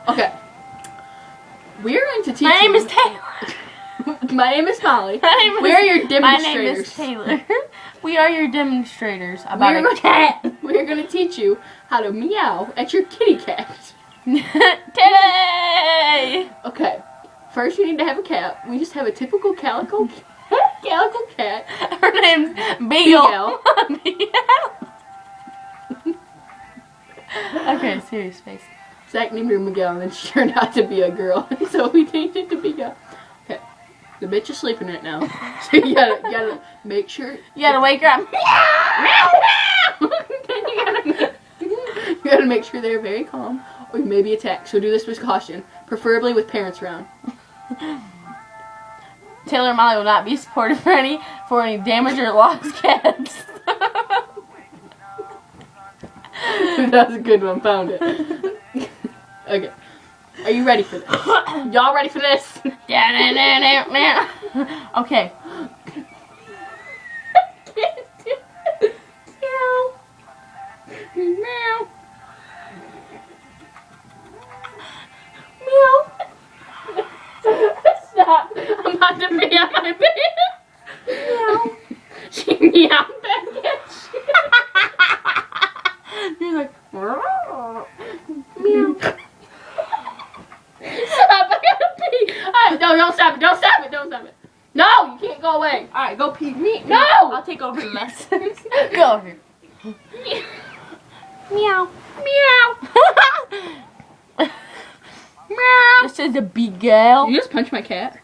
Okay. We're going to teach My name you. is Taylor. My name is Mollie. We are your demonstrators. My name is Taylor. We are your demonstrators about a cat. We're going to teach you how to meow at your kitty cat. Today! Okay. First, you need to have a cat. We just have a typical calico cat. Her name's Beagle. Okay, serious face. Zach named her Miguel, and then she turned out to be a girl, so we changed it to Miguel. Okay. The bitch is sleeping right now, so you gotta make sure. You gotta wake her up. You gotta make sure they're very calm, or you may be attacked. So do this with caution, preferably with parents around. Tayler and Mollie will not be supported for any damaged or lost cats. That was a good one. Found it. Okay. Are you ready for this? Y'all ready for this? Okay. Meow. Meow. Stop. I'm about to pee on my bed. Meow. She meowed back at you. You're like, Meow. Stop, I gotta pee. Alright, no, don't stop it, don't stop it, don't stop it. No, you can't go away. Alright, go pee. No! I'll take over the mess. Go over here. Meow. Meow. Meow. This is a big girl. You just punched my cat.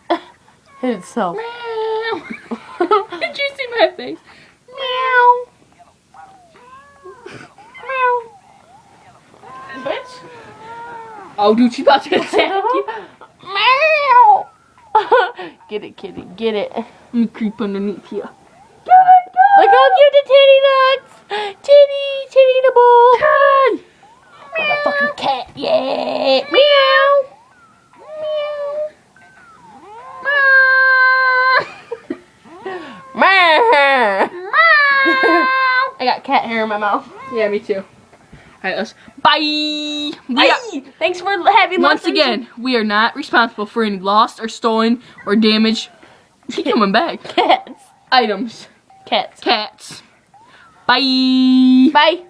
Hit itself. Meow. Did you see my face? Meow. Meow. Bitch. Oh, dude, she's about to attack you. Meow. Get it, kitty. Get it. Let me creep underneath here. Look how cute the titty looks. Titty the ball. Motherfucking cat. Yeah. Meow. Meow. I got cat hair in my mouth. Yeah, me too. Alright, let's. Bye! Bye! Thanks for having Once again, we are not responsible for any lost or stolen or damaged. She's coming back. Cats. Items. Cats. Cats. Bye! Bye.